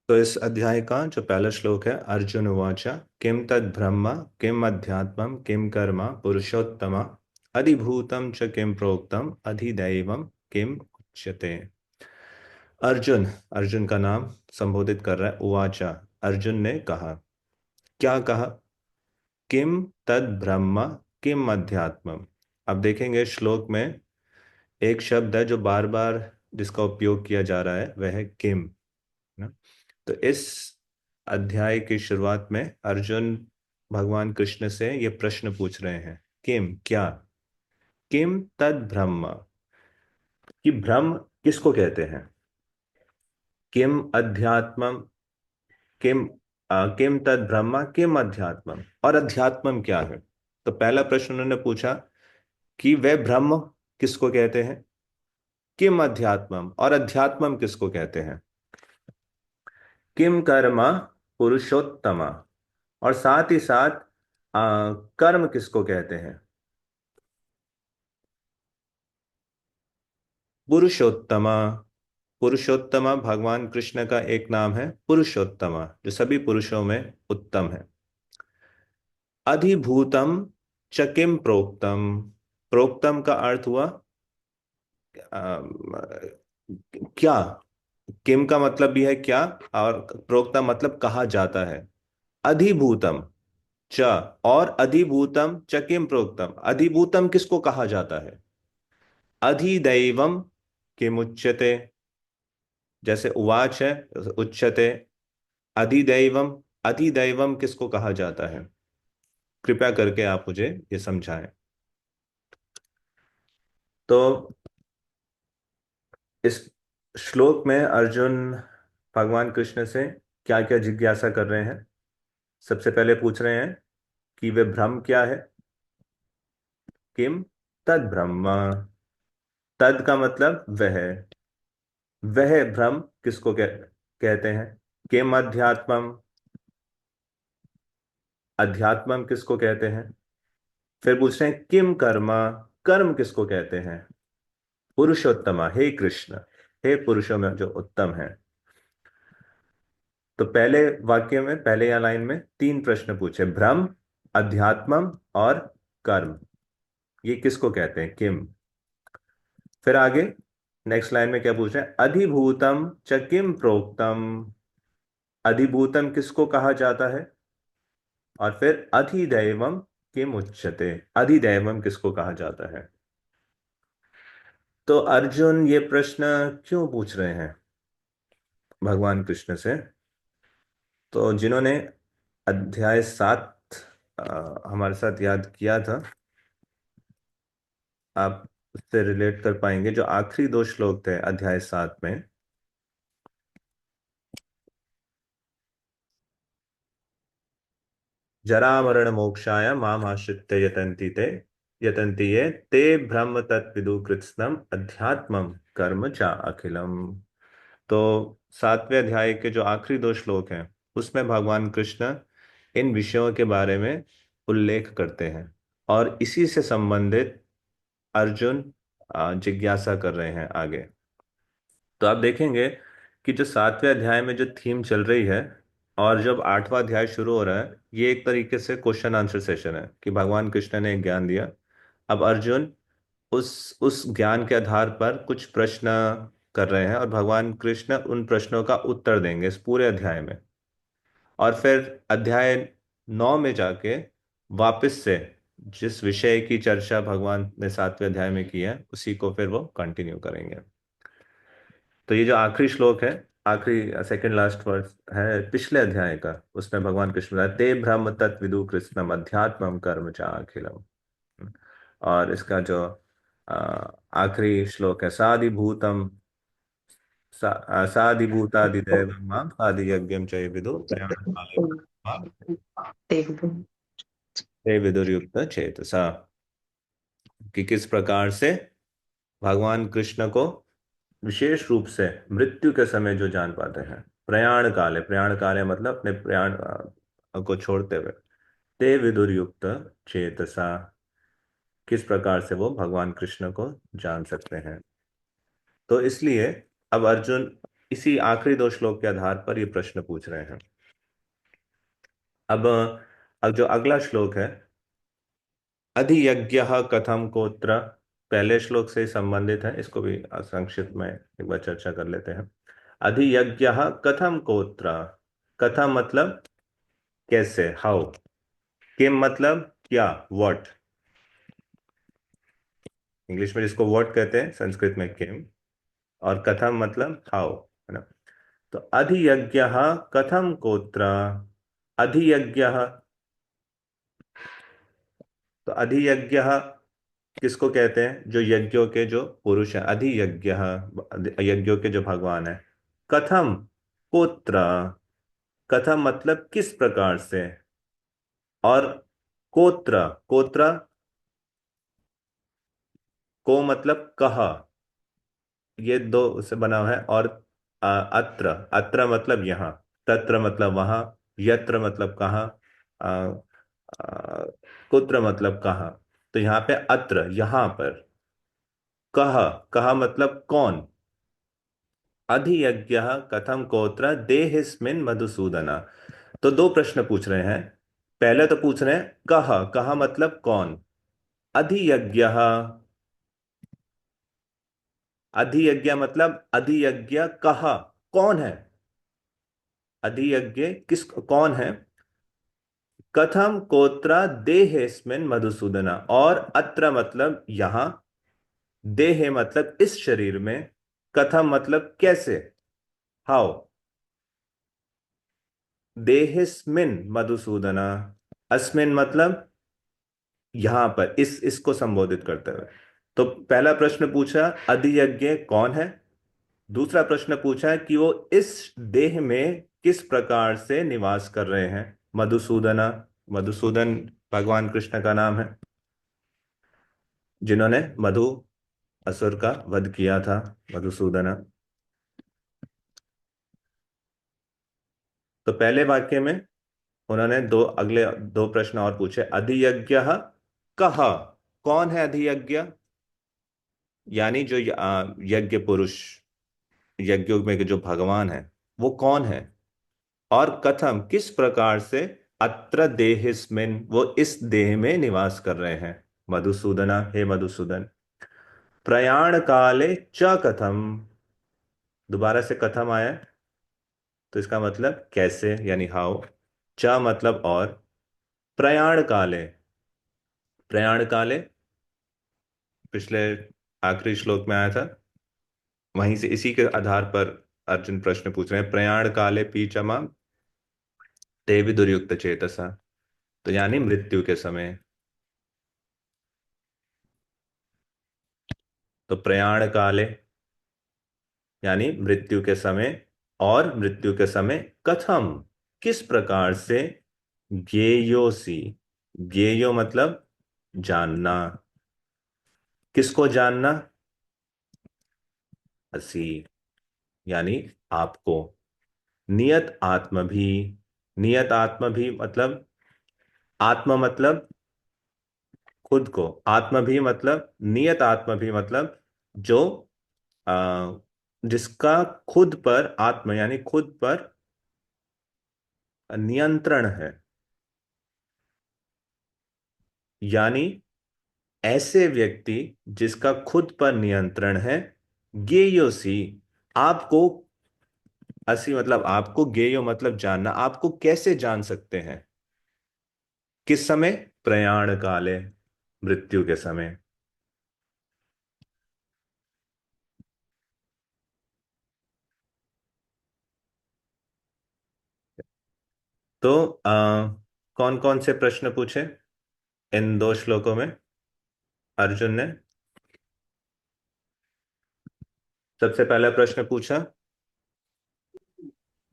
तो इस अध्याय का जो पहला श्लोक है, अर्जुन उवाच किम तद ब्रह्म किम अध्यात्मम किम कर्म पुरुषोत्तम अधिभूतम च किम प्रोक्तम अधिदैवम किम उच्यते। अर्जुन, अर्जुन का नाम संबोधित कर रहा है। उवाचा, अर्जुन ने कहा। क्या कहा? किम तद ब्रह्म किम अध्यात्मम। अब देखेंगे श्लोक में एक शब्द है जो बार बार जिसका उपयोग किया जा रहा है, वह है किम, ना। तो इस अध्याय की शुरुआत में अर्जुन भगवान कृष्ण से ये प्रश्न पूछ रहे हैं, किम क्या, किम तद ब्रह्म, कि ब्रह्म किसको कहते हैं, किम अध्यात्मम, किम किम तद ब्रह्म किम अध्यात्मम, और अध्यात्मम क्या है। तो पहला प्रश्न उन्होंने पूछा कि वह ब्रह्म किसको कहते हैं, किम अध्यात्मम, और अध्यात्मम किसको कहते हैं, किम कर्म पुरुषोत्तम, और साथ ही साथ कर्म किसको कहते हैं, पुरुषोत्तमा। पुरुषोत्तमा भगवान कृष्ण का एक नाम है, पुरुषोत्तमा, जो सभी पुरुषों में उत्तम है। अधिभूतम च किम प्रोक्तम। प्रोक्तम का अर्थ हुआ क्या। किम का मतलब भी है क्या, और प्रोक्तम मतलब कहा जाता है। अधिभूतम च, और अधिभूतम च किम प्रोक्तम, अधिभूतम किसको कहा जाता है, अधिदैवम किमुच्यते। जैसे उवाच है, उच्यते, अधिदैवम, अधिदैवम किसको कहा जाता है। कृपया करके आप मुझे ये समझाएं। तो इस श्लोक में अर्जुन भगवान कृष्ण से क्या क्या जिज्ञासा कर रहे हैं। सबसे पहले पूछ रहे हैं कि वे ब्रह्म क्या है, किम तद ब्रह्म। तद का मतलब वह ब्रह्म किसको कहते हैं। किम अध्यात्मम, अध्यात्मम किसको कहते हैं। फिर पूछ रहे हैं किम कर्म, कर्म किसको कहते हैं। पुरुषोत्तमा, हे कृष्ण, हे पुरुषों में जो उत्तम है। तो पहले वाक्य में, पहले या लाइन में तीन प्रश्न पूछे, ब्रह्म, अध्यात्मम और कर्म, ये किसको कहते हैं, किम। फिर आगे नेक्स्ट लाइन में क्या पूछ रहे हैं, अधिभूतम च किम प्रोक्तम, अधिभूतम किसको कहा जाता है। और फिर अधिदैवम किम उच्यते, अधिदैवम किसको कहा जाता है। तो अर्जुन ये प्रश्न क्यों पूछ रहे हैं भगवान कृष्ण से। तो जिन्होंने अध्याय 7 हमारे साथ याद किया था, आप उससे रिलेट कर पाएंगे। जो आखिरी दो श्लोक थे अध्याय 7 में, जरा मरण मोक्षाय माम आश्रित्य यतन्ति ये ते ब्रह्म तत्विदु कृत्स्नम अध्यात्मम कर्म चा अखिलम। तो 7वें अध्याय के जो आखिरी दो श्लोक हैं, उसमें भगवान कृष्ण इन विषयों के बारे में उल्लेख करते हैं, और इसी से संबंधित अर्जुन जिज्ञासा कर रहे हैं आगे। तो आप देखेंगे कि जो 7वें अध्याय में जो थीम चल रही है, और जब 8वां अध्याय शुरू हो रहा है, ये एक तरीके से क्वेश्चन आंसर सेशन है कि भगवान कृष्ण ने एक ज्ञान दिया। अब अर्जुन उस ज्ञान के आधार पर कुछ प्रश्न कर रहे हैं, और भगवान कृष्ण उन प्रश्नों का उत्तर देंगे इस पूरे अध्याय में। और फिर अध्याय 9 में जाके वापस से जिस विषय की चर्चा भगवान ने 7वें अध्याय में की है, उसी को फिर वो कंटिन्यू करेंगे। तो ये जो आखिरी श्लोक है, आखिरी सेकंड लास्ट वर्ड है पिछले अध्याय का, उसमें भगवान कृष्ण बताते, ते ब्रह्म तत्विदु कृष्णम अध्यात्मम कर्म च अखिलम। और इसका जो अ, आखिरी श्लोक है, सादिभूतम सादिभूतादिदेव माम सादि यज्ञम च विदु प्रयाण काले माम ते विदुर्युक्त चेतसा। कि किस प्रकार से भगवान कृष्ण को विशेष रूप से मृत्यु के समय जो जान पाते हैं, प्रयाण काले, प्रयाण काले मतलब अपने प्रयाण को छोड़ते हुए, ते विदुर्युक्त चेतसा, किस प्रकार से वो भगवान कृष्ण को जान सकते हैं। तो इसलिए अब अर्जुन इसी आखिरी दो श्लोक के आधार पर ये प्रश्न पूछ रहे हैं। अब जो अगला श्लोक है, अधियज्ञ कथम कोत्र, पहले श्लोक से संबंधित है, इसको भी संक्षिप्त में एक बार चर्चा कर लेते हैं। अधियज्ञ कथम कोत्र, कथम मतलब कैसे, हाउ, किम मतलब क्या, व्हाट, इंग्लिश में जिसको व्हाट कहते हैं, संस्कृत में किम, और कथम मतलब हाउ, है ना। तो अधियज्ञ कथम कोत्र, अधियज्ञ, तो अधियज्ञ किसको कहते हैं, जो यज्ञों के जो पुरुष हैं, अधियज्ञ, यज्ञों के जो भगवान है। कथम कोत्र, कथम मतलब किस प्रकार से, और कोत्र, कोत्र को मतलब कहा, ये दो से बना हुआ है। और अत्र, अत्र मतलब यहाँ, तत्र मतलब वहां, यत्र मतलब कहाँ, आ, आ, कुत्र मतलब कहाँ। तो यहाँ पे अत्र, यहाँ पर, कह, कहा मतलब कौन, अधियज्ञ कथम कोत्र देहिस्मिन् मधुसूदना। तो दो प्रश्न पूछ रहे हैं। पहले तो पूछ रहे हैं कह, कहा मतलब कौन, अधियज्ञ, अधियज्ञ मतलब अधियज्ञ कहा, कौन है, अधियज्ञ किस, कौन है, कथम कोत्र देहेस्मिन् मधुसूदना, और अत्र मतलब यहां, देह मतलब इस शरीर में, कथम मतलब कैसे, हाउ, देहिस्मिन् मधुसूदना, अस्मिन मतलब यहां पर, इस इसको संबोधित करते हुए। तो पहला प्रश्न पूछा अधियज्ञ कौन है, दूसरा प्रश्न पूछा है कि वो इस देह में किस प्रकार से निवास कर रहे हैं, मधुसूदना, मधुसूदन भगवान कृष्ण का नाम है, जिन्होंने मधु असुर का वध किया था, मधुसूदना। तो पहले वाक्य में उन्होंने दो, अगले दो प्रश्न और पूछे, अधियज्ञ कहा, कौन है अधियज्ञ, यानी जो यज्ञ पुरुष, यज्ञों में के जो भगवान है वो कौन है, और कथम किस प्रकार से, अत्र देहिस्मिन वो इस देह में निवास कर रहे हैं, मधुसूदना हे मधुसूदन, प्रयाण काले च कथम, दोबारा से कथम आया, तो इसका मतलब कैसे यानी हाउ, च मतलब और, प्रयाण काले, प्रयाण काले पिछले आखिरी श्लोक में आया था, वहीं से इसी के आधार पर अर्जुन प्रश्न पूछ रहे हैं, प्रयाण काले पीचमा ते विदुर्युक्त चेतसा, तो यानी मृत्यु के समय। तो प्रयाण काले यानी मृत्यु के समय, और मृत्यु के समय कथम किस प्रकार से, ज्ञेयोसी, ज्ञेयो मतलब जानना, किसको जानना, असी यानी आपको, नियत आत्म भी, नियत आत्म भी मतलब, आत्म मतलब खुद को, आत्म भी मतलब, नियत आत्म भी मतलब जो आ, जिसका खुद पर, आत्म यानी खुद पर नियंत्रण है, यानी ऐसे व्यक्ति जिसका खुद पर नियंत्रण है, गेयोसी, आपको, असी मतलब आपको, गेयो मतलब जानना, आपको कैसे जान सकते हैं, किस समय, प्रयाण काले, मृत्यु के समय। तो कौन कौन से प्रश्न पूछे इन दो श्लोकों में अर्जुन ने। सबसे पहला प्रश्न पूछा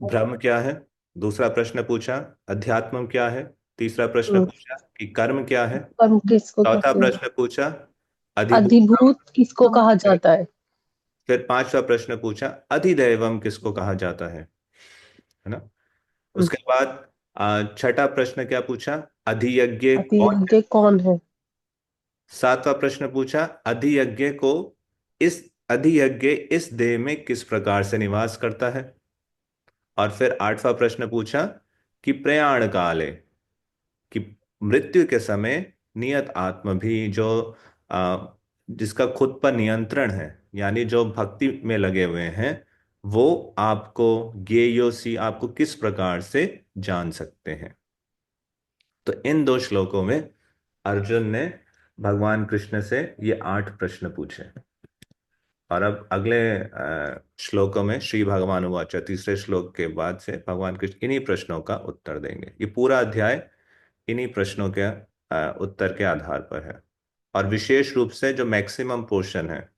ब्रह्म क्या है, दूसरा प्रश्न पूछा अध्यात्म क्या है, तीसरा प्रश्न हम्म, पूछा कि कर्म क्या है, कर्म किसको चौथा कहते हैं? प्रश्न पूछा अधिभूत, अधिभूत किसको कहा जाता है? फिर पांचवा प्रश्न पूछा अधिदैवम किसको कहा जाता है ना। हम्म, उसके बाद छठा प्रश्न क्या पूछा, अधियज्ञ कौन है, अतियज्ञ कौन है? सातवां प्रश्न पूछा अधियज्ञ को इस अधियज्ञ इस देह में किस प्रकार से निवास करता है। और फिर आठवां प्रश्न पूछा कि प्रयाण काले, कि मृत्यु के समय नियत आत्मा भी जो आ, जिसका खुद पर नियंत्रण है, यानी जो भक्ति में लगे हुए हैं, वो आपको ज्ञेयोसी, आपको किस प्रकार से जान सकते हैं। तो इन दो श्लोकों में अर्जुन ने भगवान कृष्ण से ये 8 प्रश्न पूछे। और अब अगले श्लोकों में श्री भगवान उवाच, तीसरे श्लोक के बाद से भगवान कृष्ण इन्हीं प्रश्नों का उत्तर देंगे। ये पूरा अध्याय इन्हीं प्रश्नों के उत्तर के आधार पर है। और विशेष रूप से जो मैक्सिमम पोर्शन है,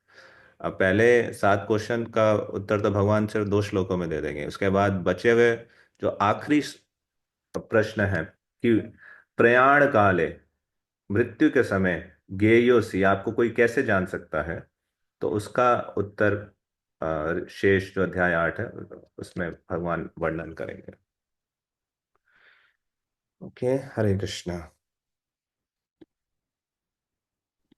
अब पहले 7 क्वेश्चन का उत्तर तो भगवान सिर्फ 2 श्लोकों में दे देंगे। उसके बाद बचे हुए जो आखिरी प्रश्न है कि प्रयाण काले, मृत्यु के समय, ज्ञेयोसी, आपको कोई कैसे जान सकता है, तो उसका उत्तर शेष जो अध्याय 8 है उसमें भगवान वर्णन करेंगे। ओके, हरे कृष्णा।